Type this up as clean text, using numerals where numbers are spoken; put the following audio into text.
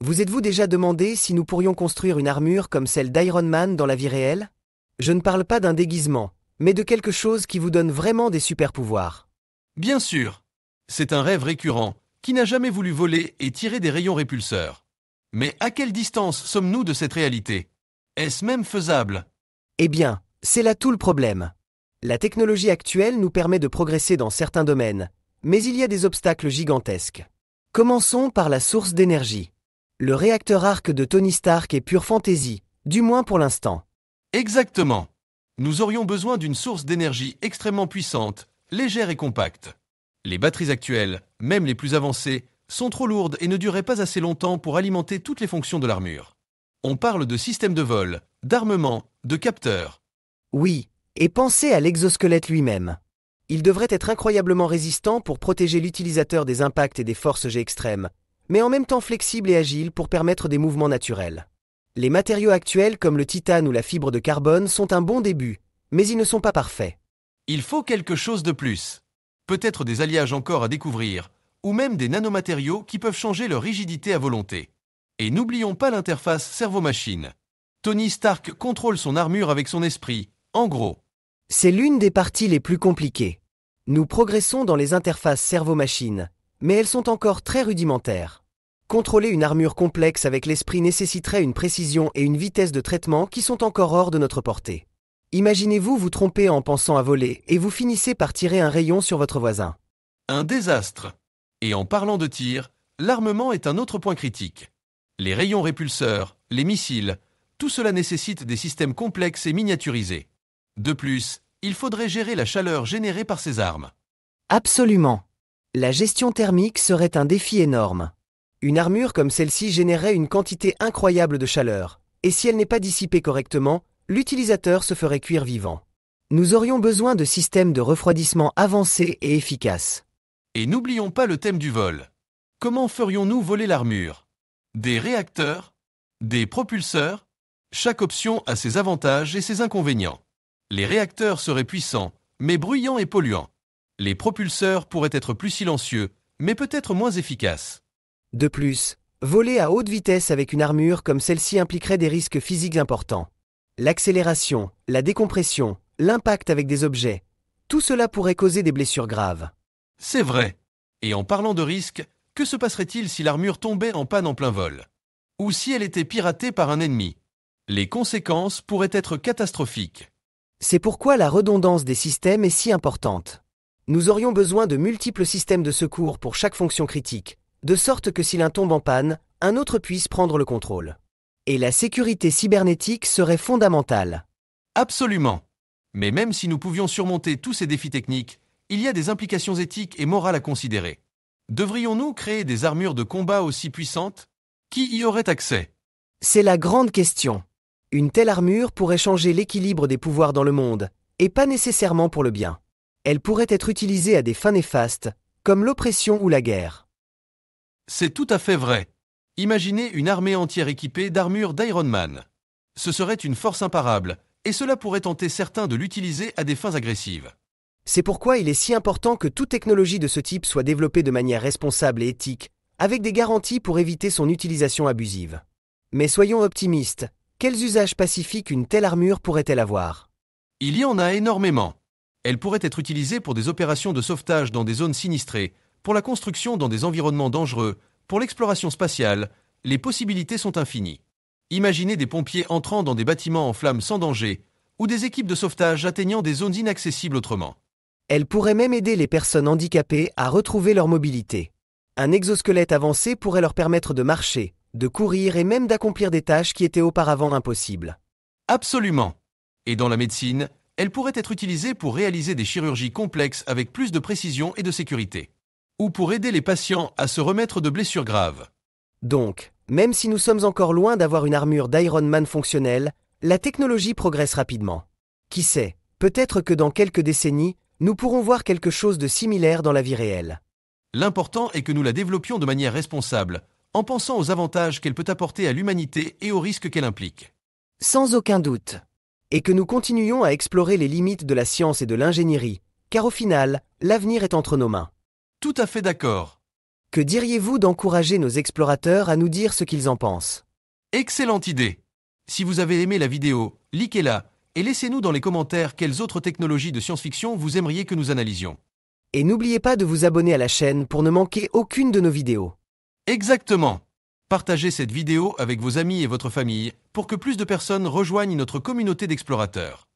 Vous êtes-vous déjà demandé si nous pourrions construire une armure comme celle d'Iron Man dans la vie réelle? Je ne parle pas d'un déguisement, mais de quelque chose qui vous donne vraiment des super-pouvoirs. Bien sûr. C'est un rêve récurrent. Qui n'a jamais voulu voler et tirer des rayons répulseurs? Mais à quelle distance sommes-nous de cette réalité? Est-ce même faisable? Eh bien, c'est là tout le problème. La technologie actuelle nous permet de progresser dans certains domaines, mais il y a des obstacles gigantesques. Commençons par la source d'énergie. Le réacteur arc de Tony Stark est pure fantaisie, du moins pour l'instant. Exactement. Nous aurions besoin d'une source d'énergie extrêmement puissante, légère et compacte. Les batteries actuelles, même les plus avancées, sont trop lourdes et ne dureraient pas assez longtemps pour alimenter toutes les fonctions de l'armure. On parle de systèmes de vol, d'armement, de capteurs. Oui, et pensez à l'exosquelette lui-même. Il devrait être incroyablement résistant pour protéger l'utilisateur des impacts et des forces G extrêmes, mais en même temps flexible et agile pour permettre des mouvements naturels. Les matériaux actuels comme le titane ou la fibre de carbone sont un bon début, mais ils ne sont pas parfaits. Il faut quelque chose de plus. Peut-être des alliages encore à découvrir, ou même des nanomatériaux qui peuvent changer leur rigidité à volonté. Et n'oublions pas l'interface cerveau-machine. Tony Stark contrôle son armure avec son esprit, en gros. C'est l'une des parties les plus compliquées. Nous progressons dans les interfaces cerveau-machine, mais elles sont encore très rudimentaires. Contrôler une armure complexe avec l'esprit nécessiterait une précision et une vitesse de traitement qui sont encore hors de notre portée. Imaginez-vous vous tromper en pensant à voler et vous finissez par tirer un rayon sur votre voisin. Un désastre. Et en parlant de tir, l'armement est un autre point critique. Les rayons répulseurs, les missiles, tout cela nécessite des systèmes complexes et miniaturisés. De plus, il faudrait gérer la chaleur générée par ces armes. Absolument. La gestion thermique serait un défi énorme. Une armure comme celle-ci générerait une quantité incroyable de chaleur, et si elle n'est pas dissipée correctement, l'utilisateur se ferait cuire vivant. Nous aurions besoin de systèmes de refroidissement avancés et efficaces. Et n'oublions pas le thème du vol. Comment ferions-nous voler l'armure? Des réacteurs? Des propulseurs? Chaque option a ses avantages et ses inconvénients. Les réacteurs seraient puissants, mais bruyants et polluants. Les propulseurs pourraient être plus silencieux, mais peut-être moins efficaces. De plus, voler à haute vitesse avec une armure comme celle-ci impliquerait des risques physiques importants. L'accélération, la décompression, l'impact avec des objets, tout cela pourrait causer des blessures graves. C'est vrai. Et en parlant de risques, que se passerait-il si l'armure tombait en panne en plein vol? Ou si elle était piratée par un ennemi? Les conséquences pourraient être catastrophiques. C'est pourquoi la redondance des systèmes est si importante. Nous aurions besoin de multiples systèmes de secours pour chaque fonction critique, de sorte que si l'un tombe en panne, un autre puisse prendre le contrôle. Et la sécurité cybernétique serait fondamentale. Absolument. Mais même si nous pouvions surmonter tous ces défis techniques, il y a des implications éthiques et morales à considérer. Devrions-nous créer des armures de combat aussi puissantes? Qui y aurait accès? C'est la grande question. Une telle armure pourrait changer l'équilibre des pouvoirs dans le monde, et pas nécessairement pour le bien. Elle pourrait être utilisée à des fins néfastes, comme l'oppression ou la guerre. C'est tout à fait vrai. Imaginez une armée entière équipée d'armures d'Iron Man. Ce serait une force imparable, et cela pourrait tenter certains de l'utiliser à des fins agressives. C'est pourquoi il est si important que toute technologie de ce type soit développée de manière responsable et éthique, avec des garanties pour éviter son utilisation abusive. Mais soyons optimistes, quels usages pacifiques une telle armure pourrait-elle avoir? Il y en a énormément. Elle pourrait être utilisée pour des opérations de sauvetage dans des zones sinistrées, pour la construction dans des environnements dangereux, pour l'exploration spatiale, les possibilités sont infinies. Imaginez des pompiers entrant dans des bâtiments en flammes sans danger, ou des équipes de sauvetage atteignant des zones inaccessibles autrement. Elle pourrait même aider les personnes handicapées à retrouver leur mobilité. Un exosquelette avancé pourrait leur permettre de marcher, de courir et même d'accomplir des tâches qui étaient auparavant impossibles. Absolument. Et dans la médecine, elle pourrait être utilisée pour réaliser des chirurgies complexes avec plus de précision et de sécurité. Ou pour aider les patients à se remettre de blessures graves. Donc, même si nous sommes encore loin d'avoir une armure d'Iron Man fonctionnelle, la technologie progresse rapidement. Qui sait, peut-être que dans quelques décennies, nous pourrons voir quelque chose de similaire dans la vie réelle. L'important est que nous la développions de manière responsable, en pensant aux avantages qu'elle peut apporter à l'humanité et aux risques qu'elle implique. Sans aucun doute. Et que nous continuions à explorer les limites de la science et de l'ingénierie, car au final, l'avenir est entre nos mains. Tout à fait d'accord. Que diriez-vous d'encourager nos explorateurs à nous dire ce qu'ils en pensent? Excellente idée! Si vous avez aimé la vidéo, likez-la et laissez-nous dans les commentaires quelles autres technologies de science-fiction vous aimeriez que nous analysions. Et n'oubliez pas de vous abonner à la chaîne pour ne manquer aucune de nos vidéos. Exactement! Partagez cette vidéo avec vos amis et votre famille pour que plus de personnes rejoignent notre communauté d'explorateurs.